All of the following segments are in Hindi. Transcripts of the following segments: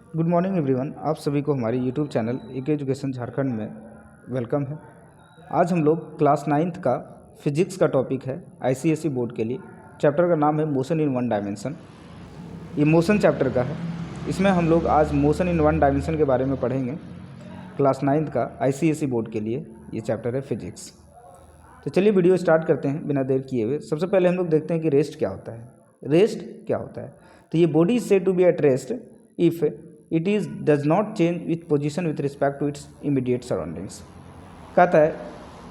Good morning everyone. आप सभी को हमारे यूट्यूब चैनल एक एजुकेशन झारखंड में वेलकम है। आज हम लोग क्लास 9th का फिजिक्स का टॉपिक है आईसीएसई बोर्ड के लिए। चैप्टर का नाम है मोशन इन वन डायमेंशन। ये मोशन चैप्टर का है। इसमें हम लोग आज मोशन इन वन डायमेंशन के बारे में पढ़ेंगे। क्लास 9th का आईसीएसई बोर्ड के लिए ये चैप्टर है फिजिक्स। तो चलिए वीडियो स्टार्ट करते हैं बिना देर किए हुए। सबसे पहले हम लोग देखते हैं कि रेस्ट क्या होता है। रेस्ट क्या होता है? तो ये body is said to be at rest if it is does not change with position with respect to its immediate surroundings. कहता है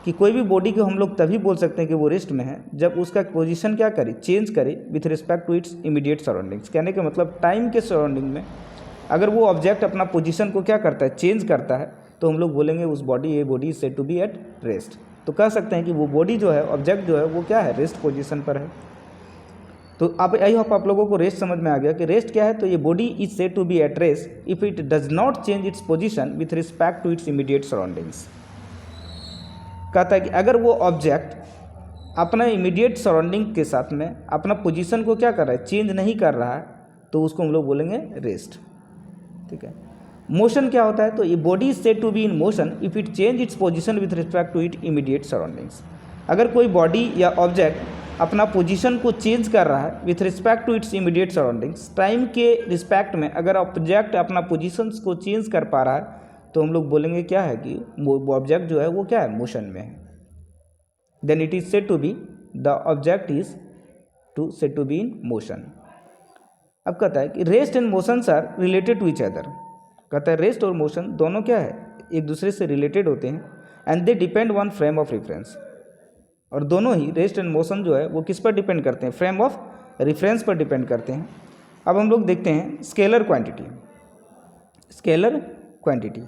कि कोई भी बॉडी को हम लोग तभी बोल सकते हैं कि वो रेस्ट में है जब उसका पोजीशन क्या करे, चेंज करे with respect to its immediate surroundings. कहने का मतलब टाइम के सराउंडिंग में अगर वो ऑब्जेक्ट अपना पोजीशन को क्या करता है, चेंज करता है, तो हम लोग बोलेंगे उस बॉडी ये body is said to be at rest. तो कह सकते हैं कि वो बॉडी जो है, ऑब्जेक्ट जो है, वो क्या है, रेस्ट पोजीशन पर है। तो आप आई होप आप लोगों को रेस्ट समझ में आ गया कि रेस्ट क्या है। तो ये body is said to be at rest if it does not change its position with respect to its immediate surroundings. कहता है कि अगर वो ऑब्जेक्ट अपना इमीडिएट सराउंडिंग के साथ में अपना पोजीशन को क्या कर रहा है, चेंज नहीं कर रहा है, तो उसको हम लोग बोलेंगे रेस्ट। ठीक है। मोशन क्या होता है? तो ये body is said to B in motion if it change its position with respect to it immediate surroundings. अगर कोई बॉडी या ऑब्जेक्ट अपना पोजीशन को चेंज कर रहा है with respect to its immediate surroundings, time के रिस्पेक्ट में अगर ऑब्जेक्ट अपना पोजीशन को चेंज कर पा रहा है, तो हम लोग बोलेंगे क्या है कि वो ऑब्जेक्ट जो है वो क्या है, मोशन में है। Then it is said to be the object is to said to B in motion. अब कहता है कि rest and motions are related to each other. कहता है रेस्ट और मोशन दोनों क्या है, एक दूसरे से रिलेटेड होते हैं and they depend one frame of reference. और दोनों ही रेस्ट एंड मोशन जो है वो किस पर डिपेंड करते हैं, फ्रेम ऑफ रेफरेंस पर डिपेंड करते हैं। अब हम लोग देखते हैं स्केलर क्वांटिटी। स्केलर क्वांटिटी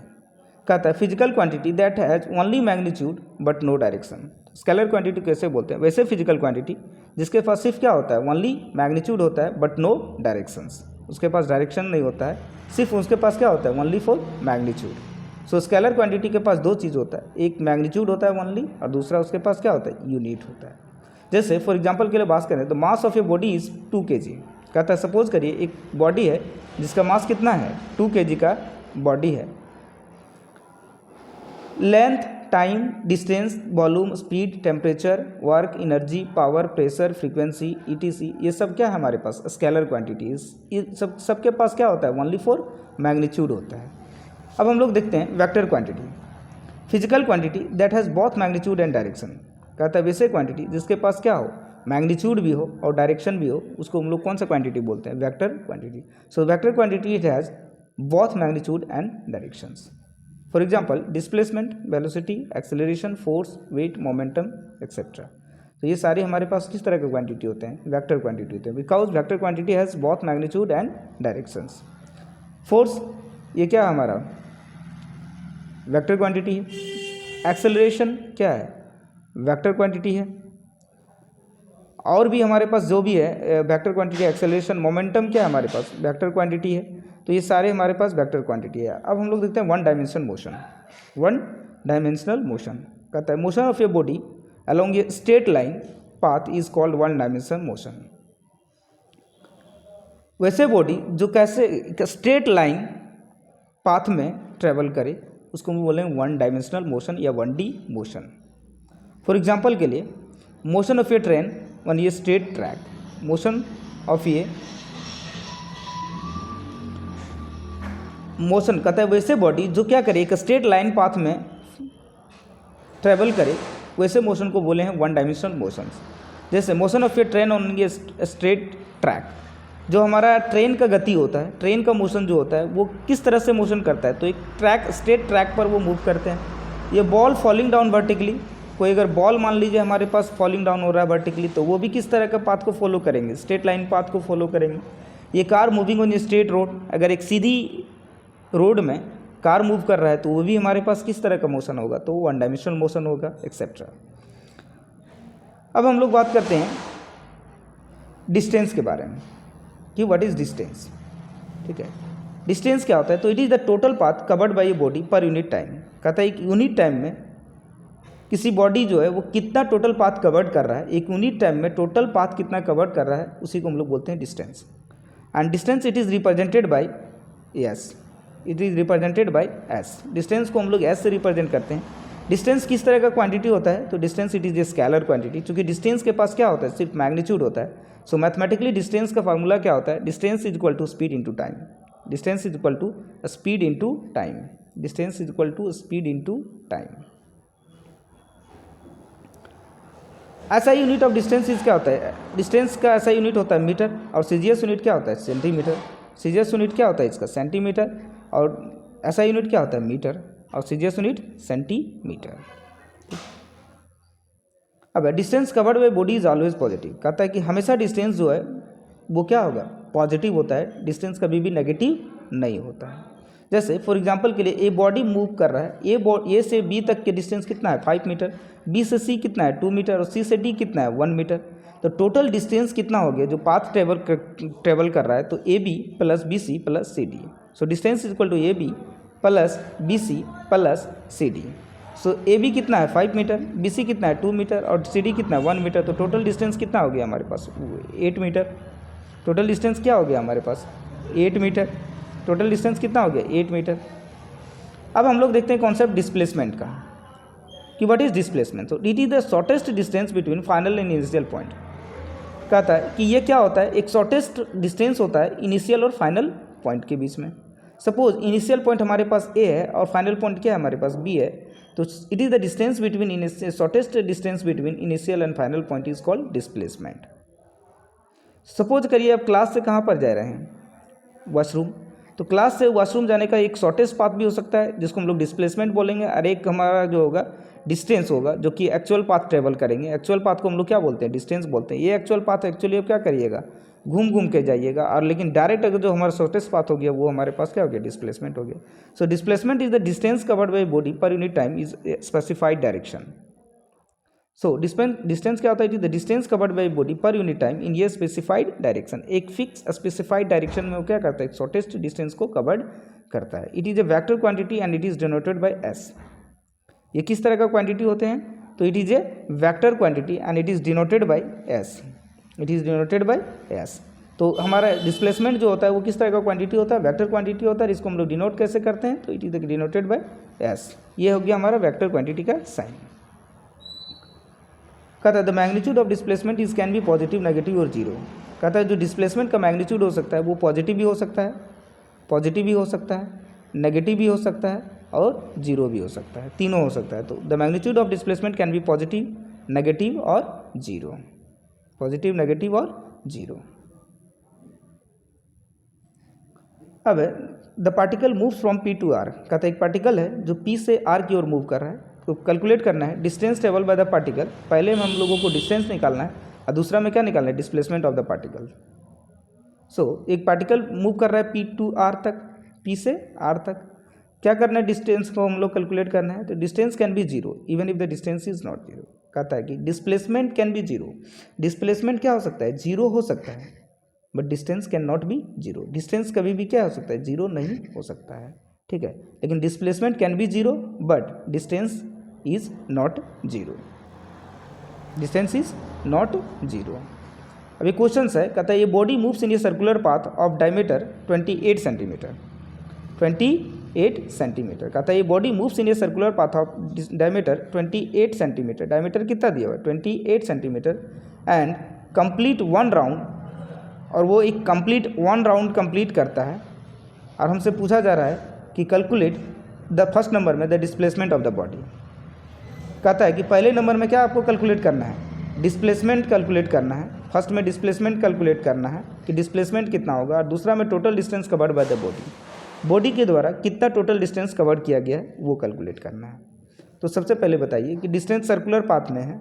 कहता है physical quantity that has only magnitude but no direction. Scalar quantity कैसे बोलते हैं? वैसे फिजिकल क्वांटिटी जिसके पास सिर्फ क्या होता है, ओनली मैग्नीट्यूड होता है बट नो डायरेक्शंस। उसके पास डायरेक्शन नहीं होता है, सिर्फ उसके पास क्या होता है, only for magnitude. So scalar quantity के पास दो चीज़ होता है, एक मैग्नीट्यूड होता है ओनली, और दूसरा उसके पास क्या होता है, यूनिट होता है। जैसे फॉर एग्जांपल के लिए बात करें तो mass of a body is 2 kg। कहता है सपोज करिए एक बॉडी है जिसका मास कितना है, 2 kg का बॉडी है। Length, time, distance, volume, speed, temperature, work, energy, power, pressure, frequency, etc, ये सब क्या है हमारे पास, स्केलर क्वांटिटीज। ये सबके पास क्या होता है, ओनली फॉर मैग्नीट्यूड होता है। अब हम लोग देखते हैं vector quantity. Physical quantity that has both magnitude and direction. कहता है वैसे क्वांटिटी जिसके पास क्या हो, मैग्नीट्यूड भी हो और डायरेक्शन भी हो, उसको हम लोग कौन सा क्वांटिटी बोलते हैं, vector quantity. So vector quantity it has both magnitude and directions. For example displacement, velocity, acceleration, force, weight, momentum etcetera. तो ये सारे हमारे पास किस तरह के क्वांटिटी होते हैं, वेक्टर क्वांटिटी होते हैं, because vector quantity has both magnitude and directions. Force ये क्या है हमारा, वेक्टर क्वांटिटी है। एक्सेलरेशन क्या है, वेक्टर क्वांटिटी है। और भी हमारे पास जो भी है वेक्टर क्वांटिटी, एक्सेलरेशन, मोमेंटम क्या है हमारे पास, वेक्टर क्वांटिटी है। तो ये सारे हमारे पास वेक्टर क्वांटिटी है। अब हम लोग देखते हैं one dimensional motion. One dimensional motion कहता है motion of a body along a straight line path is called one dimensional motion. वैसे बॉडी जो कैसे स्ट्रेट लाइन पाथ में ट्रेवल करे उसको हम बोलेंगे वन डायमेंशनल मोशन या 1D मोशन। फॉर एग्जांपल के लिए motion of A train on ये स्ट्रेट ट्रैक, मोशन ऑफ ये मोशन कहता है वैसे बॉडी जो क्या करे, एक स्ट्रेट लाइन पाथ में ट्रेवल करे, वैसे मोशन को बोले हैं वन डायमेंशनल मोशन। जैसे motion of A train on ये स्ट्रेट ट्रैक, जो हमारा ट्रेन का गति होता है, ट्रेन का मोशन जो होता है वो किस तरह से मोशन करता है, तो एक ट्रैक, स्ट्रेट ट्रैक पर वो मूव करते हैं। ये बॉल फॉलिंग डाउन वर्टिकली, कोई अगर बॉल मान लीजिए हमारे पास फॉलिंग डाउन हो रहा है वर्टिकली, तो वो भी किस तरह का पाथ को फॉलो करेंगे, स्ट्रेट लाइन पाथ को फॉलो करेंगे। ये car moving on a straight road, अगर एक सीधी रोड में कार मूव कर रहा है तो वो भी हमारे पास किस तरह का मोशन होगा, तो वन डायमेंशनल मोशन होगा एक्सेट्रा। अब हम लोग बात करते हैं डिस्टेंस के बारे में कि व्हाट इज डिस्टेंस। ठीक है, डिस्टेंस क्या होता है, तो it is the total path covered bye a body per unit time. कहता है एक यूनिट टाइम में किसी बॉडी जो है वो कितना टोटल पाथ कवर्ड कर रहा है, एक यूनिट टाइम में टोटल पाथ कितना कवर्ड कर रहा है, उसी को हम लोग बोलते हैं distance. And distance it is represented by S, it is represented by S. Distance को हम लोग एस से रिप्रेजेंट करते हैं। डिस्टेंस किस तरह का क्वांटिटी होता है? तो distance it is a scalar quantity. चूँकि डिस्टेंस के पास क्या होता है? सिर्फ मैग्नीट्यूड होता है। सो मैथमेटिकली डिस्टेंस का फार्मूला क्या होता है? Distance is equal to speed into time. Distance is equal to speed into time. Distance is equal to speed into time. ऐसा यूनिट ऑफ डिस्टेंस इज क्या होता है? डिस्टेंस का ऐसा यूनिट होता है मीटर, और सीजीएस यूनिट क्या होता है? सेंटीमीटर। सीजीएस यूनिट क्या होता है इसका? सेंटीमीटर। और ऐसा यूनिट क्या होता है? मीटर। और सीजीएस यूनिट सेंटीमीटर। अब distance covered by body is always positive. कहता है कि हमेशा डिस्टेंस जो है वो क्या होगा? पॉजिटिव होता है। डिस्टेंस कभी भी नेगेटिव नहीं होता है। जैसे फॉर एग्जांपल के लिए ए बॉडी मूव कर रहा है, ए से बी तक के डिस्टेंस कितना है? 5 मीटर। बी से सी कितना है? 2 मीटर। और सी से डी कितना है? 1 मीटर। तो टोटल डिस्टेंस कितना हो गया जो पाथ ट्रेवल कर रहा है? तो A B plus B C plus C D. So distance is equal to A B plus B C plus C D. So A B कितना है? 5 मीटर। बी सी कितना है? 2 मीटर। और सी डी कितना है? 1 मीटर। तो टोटल डिस्टेंस कितना हो गया हमारे पास? 8 मीटर। टोटल डिस्टेंस क्या हो गया हमारे पास? 8 मीटर। टोटल डिस्टेंस कितना हो गया? 8 मीटर। अब हम लोग देखते हैं कॉन्सेप्ट डिस्प्लेसमेंट का कि व्हाट इज डिस्प्लेसमेंट। तो it is the shortest distance between final and initial point. कहता है कि ये क्या होता है? एक शॉर्टेस्ट डिस्टेंस होता है इनिशियल और फाइनल पॉइंट के बीच में। सपोज इनिशियल पॉइंट हमारे पास ए है और फाइनल पॉइंट क्या है? हमारे पास बी है। तो it is the distance between shortest distance between initial and final point is called displacement. Suppose करिए आप क्लास से कहाँ पर जा रहे हैं? वॉशरूम। तो क्लास से वॉशरूम जाने का एक शॉर्टेस्ट पाथ भी हो सकता है जिसको हम लोग डिस्प्लेसमेंट बोलेंगे, और एक हमारा जो होगा डिस्टेंस होगा जो कि एक्चुअल पाथ ट्रेवल करेंगे। एक्चुअल पाथ को हम लोग क्या बोलते हैं? डिस्टेंस बोलते हैं। ये एक्चुअल पाथ एक्चुअली आप क्या करिएगा? घूम घूम के जाइएगा। और लेकिन डायरेक्ट अगर जो हमारा शॉर्टेस्ट पाथ हो गया वो हमारे पास क्या हो गया? डिस्प्लेसमेंट हो गया। So displacement is the distance covered by body per unit time is specified direction. So distance क्या होता है? It is the distance covered by body per unit time in ये स्पेसिफाइड डायरेक्शन। एक फिक्स स्पेसिफाइड डायरेक्शन में वो क्या करता है? शॉर्टेस्ट डिस्टेंस को कवर्ड करता है। It is a vector quantity and it is denoted by S. ये किस तरह का क्वांटिटी होते हैं? तो it is a vector quantity and it is denoted by S. It is denoted by S. तो हमारा डिस्प्लेसमेंट जो होता है वो किस तरह का क्वांटिटी होता है? वेक्टर क्वांटिटी होता है। इसको हम लोग डिनोट कैसे करते हैं? तो it is denoted by S. ये हो गया हमारा वेक्टर क्वांटिटी का साइन। कहता है the magnitude of displacement is can be positive, negative और जीरो। कहता है जो डिस्प्लेसमेंट का मैग्नीट्यूड हो सकता है वो पॉजिटिव भी हो सकता है, पॉजिटिव भी हो सकता है, नेगेटिव भी हो सकता है और जीरो भी हो सकता है। तीनों हो सकता है। तो the magnitude of displacement can be positive, negative और जीरो। पॉजिटिव, नेगेटिव और जीरो। अब the particle moves from P to R. कहता है एक पार्टिकल है जो पी से आर की ओर मूव कर रहा है। तो कैलकुलेट करना है distance travel by the particle. पहले में हम लोगों को डिस्टेंस निकालना है और दूसरा में क्या निकालना है? Displacement of the particle. So एक पार्टिकल मूव कर रहा है पी टू आर तक, पी से आर तक। क्या करना है? डिस्टेंस को हम लोग कैलकुलेट करना है। तो distance can be zero even if the distance is not zero. कहता है कि displacement can B zero. Displacement क्या हो सकता है? जीरो हो सकता है, but distance can not be zero. Distance कभी भी क्या हो सकता है? जीरो नहीं हो सकता है। ठीक है, लेकिन displacement can B zero but distance is not zero. Distance is not zero. अभी क्वेश्चन है, कहता है ये body moves in a circular path of diameter 28 centimetre. 28 centimetre. कहता है ये body moves in a circular path of diameter 28 centimetre. Diameter कितना दिया हुआ है? 28 centimetre. And complete one round, और वो एक कंप्लीट वन राउंड कंप्लीट करता है। और हमसे पूछा जा रहा है कि कैलकुलेट द फर्स्ट नंबर में the displacement of the body. कहता है कि पहले नंबर में क्या आपको कैलकुलेट करना है? डिस्प्लेसमेंट कैलकुलेट करना है। फर्स्ट में डिस्प्लेसमेंट कैलकुलेट करना है कि डिस्प्लेसमेंट कितना होगा, और दूसरा में total distance covered by the body. Body के द्वारा कितना टोटल डिस्टेंस कवर किया गया है वो कैलकुलेट करना है। तो सबसे पहले बताइए कि डिस्टेंस सर्कुलर पाथ में है,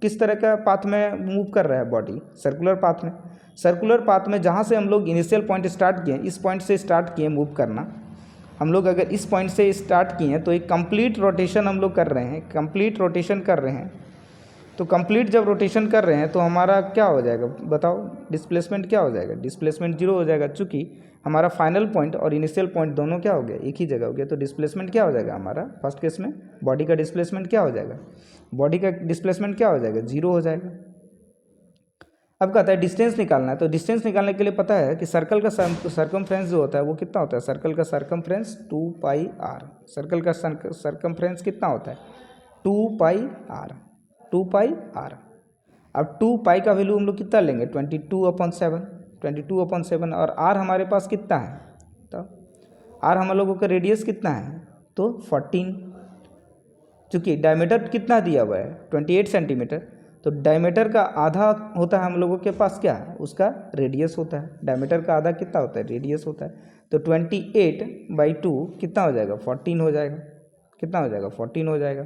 किस तरह का पाथ में मूव कर रहा है बॉडी? सर्कुलर पाथ में। सर्कुलर पाथ में जहाँ से हम लोग इनिशियल पॉइंट स्टार्ट किए, इस पॉइंट से स्टार्ट किए मूव करना। हम लोग अगर इस पॉइंट से स्टार्ट किए हैं तो एक कंप्लीट रोटेशन हम लोग कर रहे हैं, कंप्लीट रोटेशन कर रहे हैं। तो कंप्लीट जब रोटेशन कर रहे हैं तो हमारा क्या हो जाएगा? बताओ, डिस्प्लेसमेंट क्या हो जाएगा? डिस्प्लेसमेंट जीरो हो जाएगा, चूँकि हमारा फाइनल पॉइंट और इनिशियल पॉइंट दोनों क्या हो गया? एक ही जगह हो गया। तो डिस्प्लेसमेंट क्या हो जाएगा हमारा? फर्स्ट केस में बॉडी का डिस्प्लेसमेंट क्या हो जाएगा? बॉडी का डिस्प्लेसमेंट क्या हो जाएगा? जीरो हो जाएगा। अब कहता है डिस्टेंस निकालना है, तो डिस्टेंस निकालने के लिए पता है कि सर्कल का सर्कमफ्रेंस जो होता है वो कितना होता है, सर्कल का सर्कमफ्रेंस 2πr, सर्कल का सर्कमफ्रेंस कितना होता है 2πr, 2πr। अब 2π का वैल्यू हम लोग कितना लेंगे 22/7, 22/7, और r हमारे पास कितना है, तो r हम लोगों का रेडियस कितना है तो 14, चूँकि डायमीटर कितना दिया हुआ है 28 सेंटीमीटर, तो डायमीटर का आधा होता है हम लोगों के पास क्या है, उसका रेडियस होता है। डायमीटर का आधा कितना होता है, रेडियस होता है। तो 28/2 कितना हो जाएगा 14 हो जाएगा, कितना हो जाएगा 14 हो जाएगा।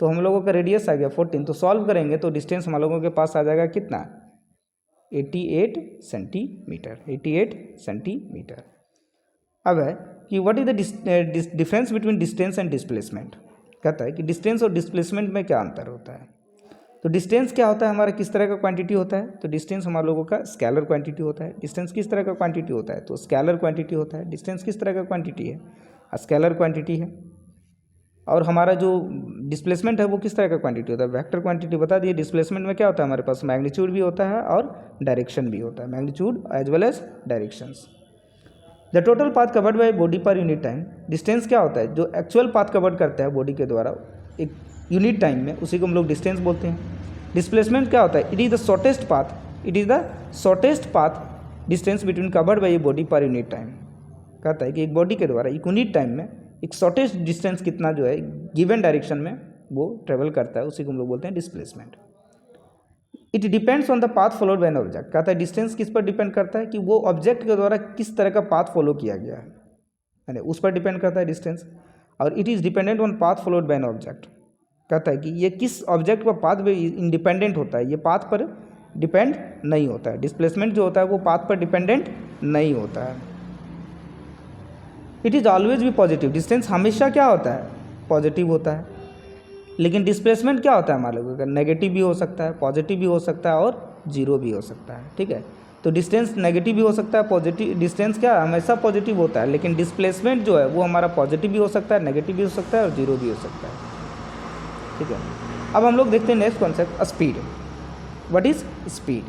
तो हम लोगों का रेडियस आ गया 14, तो सॉल्व करेंगे तो डिस्टेंस हम लोगों के पास आ जाएगा कितना 88 सेंटीमीटर, 88 सेंटीमीटर। अब है कि what is the difference between distance and displacement. कहता है कि डिस्टेंस और डिस्प्लेसमेंट में क्या अंतर होता है। तो डिस्टेंस क्या होता है हमारा, किस तरह का क्वांटिटी होता है, तो डिस्टेंस हमारे लोगों का स्केलर क्वांटिटी होता है। डिस्टेंस किस तरह का क्वांटिटी होता है, तो स्केलर क्वांटिटी होता है। डिस्टेंस किस तरह का क्वांटिटी है, स्केलर क्वांटिटी है। और हमारा जो डिस्प्लेसमेंट है वो किस तरह का क्वांटिटी होता है, वेक्टर क्वांटिटी। बता दिए डिस्प्लेसमेंट में क्या होता है हमारे पास, मैग्नीट्यूड भी होता है और डायरेक्शन भी होता है, magnitude as well as directions. The total path covered by body per unit time. Distance क्या होता है, जो एक्चुअल पाथ कवर्ड करता है बॉडी के द्वारा एक यूनिट टाइम में, उसी को हम लोग डिस्टेंस बोलते हैं। डिस्प्लेसमेंट क्या होता है, it is the shortest path, it is the shortest path distance between covered by a body per unit time. कहता है कि एक बॉडी के द्वारा एक यूनिट टाइम में एक शॉर्टेस्ट डिस्टेंस कितना जो है गिवन डायरेक्शन में वो ट्रेवल करता है, उसी को हम लोग बोलते हैं displacement. It depends on the path followed by an object. कहता है डिस्टेंस किस पर डिपेंड करता है, कि वो ऑब्जेक्ट के द्वारा किस तरह का पाथ फॉलो किया गया है, यानी उस पर डिपेंड करता है डिस्टेंस। और it is dependent on path followed by an object. कहता है कि ये किस ऑब्जेक्ट पर पाथ पे इंडिपेंडेंट होता है, ये पाथ पर डिपेंड नहीं होता है। डिस्प्लेसमेंट जो होता है वो पाथ पर डिपेंडेंट नहीं होता है। इट इज़ ऑलवेज भी पॉजिटिव। डिस्टेंस हमेशा क्या होता है, पॉजिटिव होता है। लेकिन डिस्प्लेसमेंट क्या होता है हमारे लोगों का, नेगेटिव भी हो सकता है, पॉजिटिव भी हो सकता है और जीरो भी हो सकता है। ठीक है, तो डिस्टेंस नेगेटिव भी हो सकता है, पॉजिटिव डिस्टेंस क्या हमेशा पॉजिटिव होता है, लेकिन डिस्प्लेसमेंट जो है वो हमारा पॉजिटिव भी हो सकता है, नेगेटिव भी हो सकता है और जीरो भी हो सकता है। ठीक है, अब हम लोग देखते हैं next concept, speed. What is speed.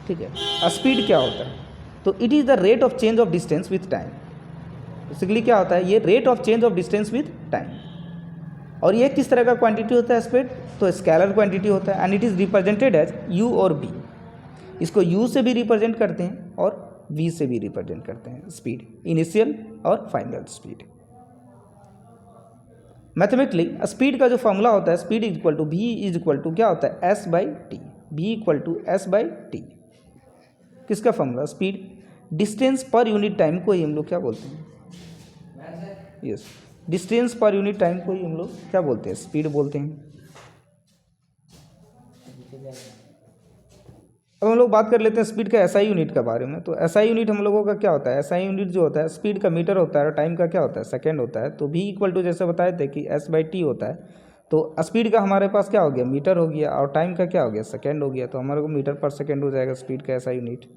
ठीक है, स्पीड क्या होता है, तो it is the rate of change of distance with time. Basically क्या होता है, ये rate of change of distance with time. और ये किस तरह का क्वांटिटी होता है स्पीड, तो स्केलर क्वांटिटी होता है। And it is represented as U और बी। इसको यू से भी रिप्रेजेंट करते हैं और वी से भी रिप्रेजेंट करते हैं, स्पीड, इनिशियल और फाइनल स्पीड। मैथमेटिकली स्पीड का जो फॉर्मूला होता है, speed is equal to V is equal to क्या होता है, S by T. V equal to S by T. किसका फॉर्मूला, स्पीड, डिस्टेंस पर यूनिट टाइम को ही हम लोग क्या बोलते हैं, यस, डिस्टेंस पर यूनिट टाइम को ही हम लोग क्या बोलते हैं, स्पीड बोलते हैं। अब हम लोग बात कर लेते हैं स्पीड का एसआई यूनिट के बारे में। तो एसआई यूनिट हम लोगों का क्या होता है, एसआई यूनिट जो होता है स्पीड का मीटर होता है और टाइम का क्या होता है, सेकंड होता है। तो v इक्वल टू जैसे बताए थे कि एस बाई टी होता है, तो स्पीड का हमारे पास क्या हो गया, मीटर हो गया, और टाइम का क्या हो गया, सेकेंड हो गया। तो हमारे को मीटर पर सेकेंड हो जाएगा स्पीड का SI unit.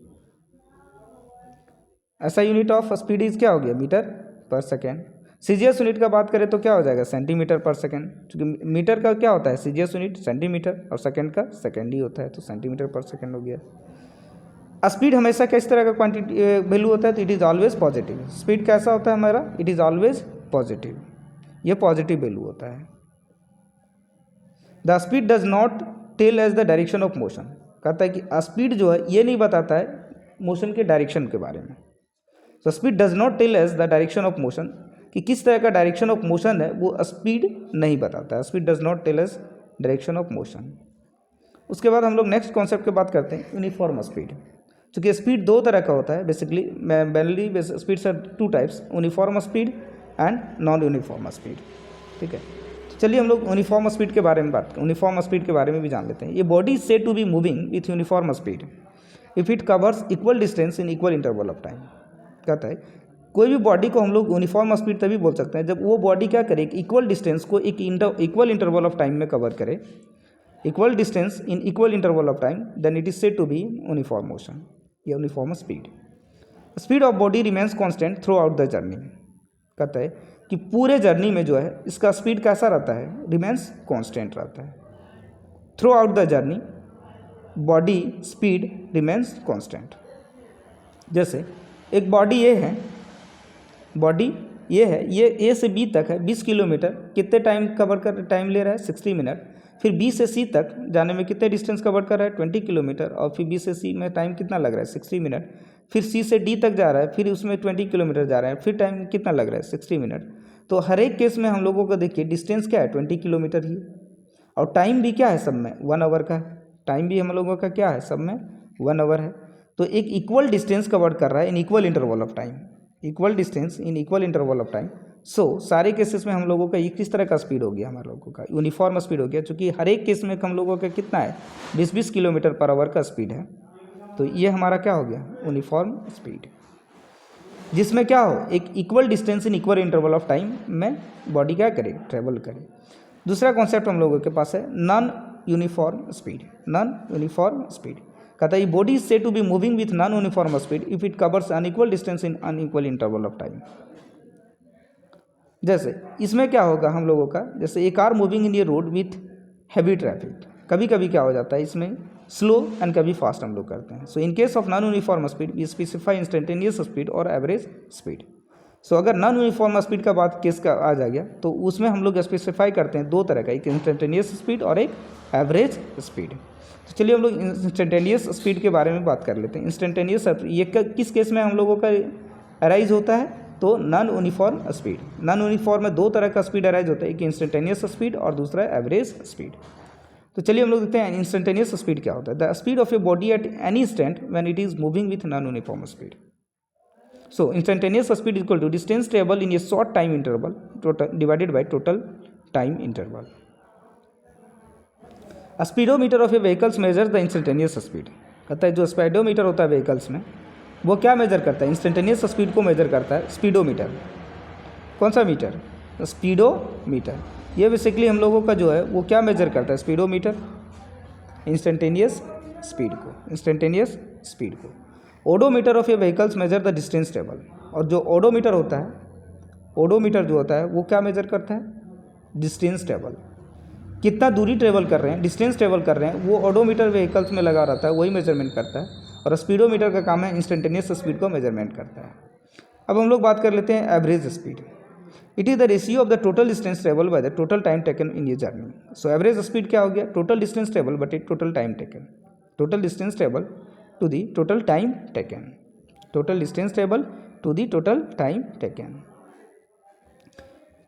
SI unit of speed is क्या हो गया, मीटर पर सेकेंड। सीजीएस यूनिट का बात करें तो क्या हो जाएगा, सेंटीमीटर पर सेकेंड, क्योंकि मीटर का क्या होता है सीजीएस यूनिट सेंटीमीटर और सेकेंड का सेकेंड ही होता है, तो सेंटीमीटर पर सेकेंड हो गया। स्पीड हमेशा किस तरह का क्वांटिटी वैल्यू होता है, तो it is always positive. Speed कैसा होता है हमारा, इट इज़ ऑलवेज पॉजिटिव, ये पॉजिटिव वैल्यू होता है। The speed does not tell as the direction of motion. कहता है कि स्पीड जो है ये नहीं बताता है मोशन के डायरेक्शन के बारे में। तो speed does not tell as the direction of motion, कि किस तरह का डायरेक्शन ऑफ मोशन है वो स्पीड नहीं बताता है। Speed does not tell as direction of motion. उसके बाद हम लोग नेक्स्ट कॉन्सेप्ट की बात करते हैं, यूनिफॉर्म स्पीड। चूँकि स्पीड दो तरह का होता है basically, mainly speeds are two types, uniform speed and non uniform speed. ठीक है, तो चलिए हम लोग यूनिफॉर्म स्पीड के बारे में बात करें, यूनिफॉर्म स्पीड के बारे में भी जान लेते हैं। ये body is said to be moving with uniform speed if it covers equal distance in equal interval of time. कहता है कोई भी बॉडी को हम लोग यूनिफॉर्म स्पीड तभी बोल सकते हैं जब वो बॉडी क्या करे, इक्वल डिस्टेंस को एक इक्वल इंटरवल ऑफ टाइम में कवर करे, equal distance in equal interval of time, then it is said to be uniform motion या uniform speed. Speed of body remains constant throughout the journey. कहता है कि पूरे जर्नी में जो है इसका स्पीड कैसा रहता है, रिमेन्स कांस्टेंट रहता है। Through out the journey body speed remains constant. जैसे एक बॉडी ये है, बॉडी ये है, ये ए से बी तक है 20 किलोमीटर, कितने टाइम कवर कर टाइम ले रहा है 60 मिनट। फिर बी से सी तक जाने में कितने डिस्टेंस कवर कर रहा है 20 किलोमीटर, और फिर बी से सी में टाइम कितना लग रहा है 60 मिनट। फिर सी से डी तक जा रहा है, फिर उसमें 20 किलोमीटर जा रहा है, फिर टाइम कितना लग रहा है 60 मिनट। तो हर एक केस में हम लोगों को देखिए डिस्टेंस क्या है 20 किलोमीटर ही, और टाइम भी क्या है सब में 1 आवर का है। टाइम भी हम लोगों का क्या है सब में 1 आवर है। तो एक इक्वल डिस्टेंस कवर कर रहा है in equal interval of time, equal distance in equal interval of time. So सारे केसेस में हम लोगों का ये किस तरह का स्पीड हो गया, हमारे लोगों का यूनिफॉर्म स्पीड हो गया, क्योंकि हर एक केस में हम लोगों का कितना है 20-20 किलोमीटर पर आवर का स्पीड है। तो ये हमारा क्या हो गया यूनिफॉर्म स्पीड, जिसमें क्या हो एक equal distance in equal interval of time में बॉडी क्या करे ट्रेवल करे। दूसरा कॉन्सेप्ट हम लोगों के पास है non uniform speed. Non uniform speed कहता है body is said to be moving with non uniform speed if it covers unequal distance in unequal interval of time. जैसे इसमें क्या होगा हम लोगों का, जैसे a car moving in a road with heavy traffic, कभी कभी क्या हो जाता है इसमें स्लो एंड कभी फास्ट हम लोग करते हैं। So in case of non uniform speed we specify instantaneous speed और एवरेज स्पीड। सो अगर नॉन यूनिफॉर्म स्पीड का बात केस का आ जाएगा तो उसमें हम लोग स्पेसिफाई करते हैं दो तरह का, एक इंस्टेंटेनियस स्पीड और एक एवरेज स्पीड। तो चलिए हम लोग इंस्टेंटेनियस स्पीड के बारे में बात कर लेते हैं। इंस्टेंटेनियस ये किस केस में हम लोगों का अराइज होता है, तो non uniform speed. Non uniform में दो तरह का स्पीड अराइज होता है, एक इंस्टेंटेनियस स्पीड और दूसरा एवरेज स्पीड। तो चलिए हम लोग देखते हैं इंस्टेंटेनियस स्पीड क्या होता है। The speed of a body at any instant when it is moving with non uniform speed. So instantaneous speed is equal to distance travel in a short time interval total divided by total time interval. A speedometer of a vehicles measures the instantaneous speed। कहता है जो स्पीडोमीटर होता है व्हीकल्स में वो क्या मेजर करता है, इंस्टेंटेनियस स्पीड को मेजर करता है स्पीडोमीटर। कौन सा मीटर, स्पीडोमीटर। ये बेसिकली हम लोगों का जो है वो क्या मेजर करता है स्पीडोमीटर, इंस्टेंटेनियस स्पीड को, इंस्टेंटेनियस स्पीड को। Odometer of A vehicles measure the distance travel. और जो ओडोमीटर होता है, ओडोमीटर जो होता है वो क्या मेजर करता है डिस्टेंस ट्रेवल, कितना दूरी ट्रेवल कर रहे हैं, डिस्टेंस ट्रेवल कर रहे हैं, वो ओडोमीटर व्हीकल्स में लगा रहता है, वही मेजरमेंट करता है। और स्पीडोमीटर का काम है इंस्टेंटेनियस स्पीड को मेजरमेंट करता है। अब हम लोग बात कर लेते हैं average speed. It is the ratio of the total distance travel by the total time taken in ये जर्नी। सो एवरेज स्पीड क्या हो गया, total distance travel but it total time taken, total distance travel to the total time taken, total distance travel to the total time taken.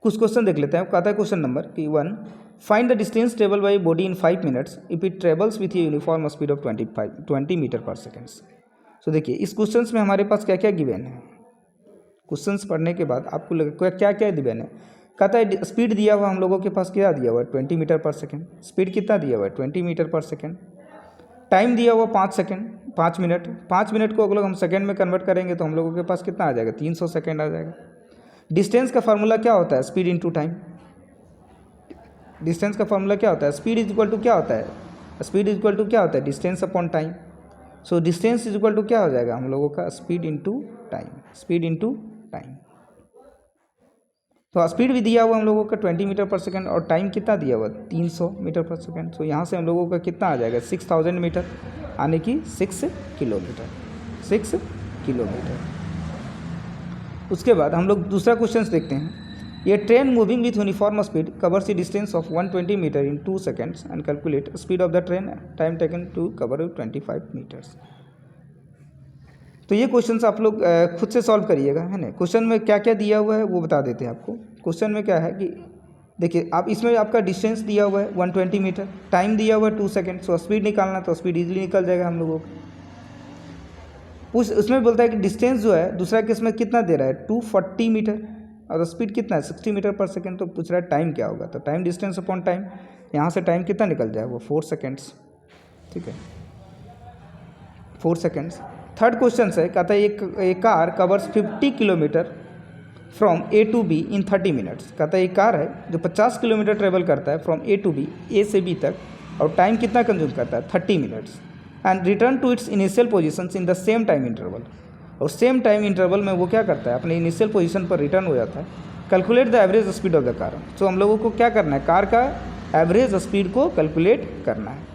कुछ क्वेश्चन देख लेते हैं। कहता है क्वेश्चन नंबर कि 1, find the distance travel by body in 5 minutes if it travels with a uniform speed of 20 metre per seconds. So देखिए इस क्वेश्चन में हमारे पास क्या क्या गिवन है। क्वेश्चंस पढ़ने के बाद आपको लगे क्या क्या गिवन है। कहता है स्पीड दिया हुआ हम लोगों के पास क्या दिया हुआ है 20 मीटर पर सेकेंड, स्पीड कितना दिया हुआ है 20 मीटर पर सेकेंड। टाइम दिया हुआ 5 सेकेंड, 5 मिनट। 5 मिनट को अगर हम सेकेंड में कन्वर्ट करेंगे तो हम लोगों के पास कितना आ जाएगा 300 सेकेंड आ जाएगा। डिस्टेंस का फार्मूला क्या होता है, स्पीड इनटू टाइम। डिस्टेंस का फार्मूला क्या होता है, स्पीड इज इक्वल टू क्या होता है, स्पीड इज इक्वल टू क्या होता है distance upon time. So distance is equal to क्या हो जाएगा हम लोगों का speed into time, speed into time. तो स्पीड भी दिया हुआ हम लोगों का 20 मीटर पर सेकेंड और टाइम कितना दिया हुआ 300 मीटर पर सेकेंड। सो यहाँ से हम लोगों का कितना आ जाएगा 6000 मीटर, आने की 6 किलोमीटर, 6 किलोमीटर। उसके बाद हम लोग दूसरा क्वेश्चन देखते हैं। ये train moving with uniform speed covers the distance of 120 metre in 2 seconds and calculate speed of the train time taken to cover 25 metres. तो ये क्वेश्चन आप लोग खुद से सॉल्व करिएगा, है ना। क्वेश्चन में क्या क्या दिया हुआ है वो बता देते हैं आपको। क्वेश्चन में क्या है कि देखिए आप इसमें आपका डिस्टेंस दिया हुआ है 120 मीटर, टाइम दिया हुआ है 2 सेकेंड। सो स्पीड निकालना तो स्पीड इजीली निकल जाएगा हम लोगों को। उसमें बोलता है कि डिस्टेंस जो है दूसरा केस में कितना दे रहा है 240 मीटर और स्पीड कितना है 60 मीटर पर सेकेंड। तो पूछ रहा है टाइम क्या होगा, तो टाइम डिस्टेंस अपॉन टाइम, यहाँ से टाइम कितना निकल जाए वो 4 सेकेंड्स, ठीक है 4 सेकेंड्स। थर्ड क्वेश्चन है, कहता है एक car covers 50 kilometre from A to B in 30 minutes. कहता है एक कार है जो 50 किलोमीटर ट्रेवल करता है फ्रॉम ए टू बी, ए से बी तक, और टाइम कितना कंज्यूम करता है 30 minutes, and return to its initial positions in the same time interval. और सेम टाइम इंटरवल में वो क्या करता है अपने इनिशियल पोजीशन पर रिटर्न हो जाता है। Calculate the average speed of the car. So हम लोगों को क्या करना है, कार का एवरेज स्पीड को कैलकुलेट करना है।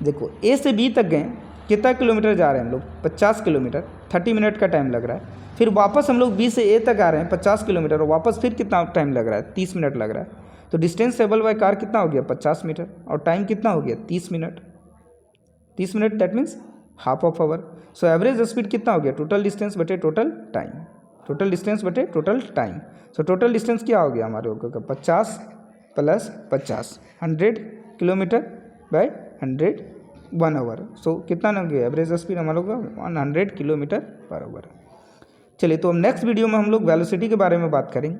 देखो ए से बी तक गए, कितना किलोमीटर जा रहे हैं हम लोग, 50 किलोमीटर, 30 मिनट का टाइम लग रहा है। फिर वापस हम लोग बी से ए तक आ रहे हैं 50 किलोमीटर, और वापस फिर कितना टाइम लग रहा है, 30 मिनट लग रहा है। तो डिस्टेंस ट्रेवल बाय कार कितना हो गया, 50 मीटर, और टाइम कितना हो गया, 30 minute. 30 minute that means half of hour. So average speed कितना हो गया, टोटल डिस्टेंस बटे टोटल टाइम, टोटल डिस्टेंस बटे total time. So total distance क्या हो गया हमारे लोगों का, 50 + 50, 100 किलोमीटर बाय 100 1 आवर। सो कितना हो गया एवरेज स्पीड हमारे लोग का, 100 किलोमीटर पर आवर। चलिए, तो हम नेक्स्ट वीडियो में हम लोग वेलोसिटी के बारे में बात करेंगे।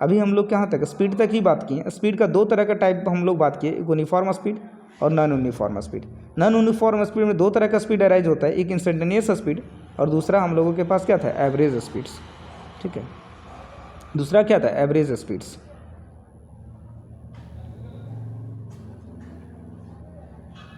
अभी हम लोग कहाँ तक, स्पीड तक ही बात किए। स्पीड का 2 तरह का टाइप हम लोग बात किए, एक यूनिफॉर्म स्पीड और non uniform speed. Non uniform speed में 2 तरह का स्पीड अराइज होता है, एक इंस्टेंटेनियस स्पीड और दूसरा हम लोगों के पास क्या था, एवरेज स्पीड्स। ठीक है, दूसरा क्या था, एवरेज स्पीड्स।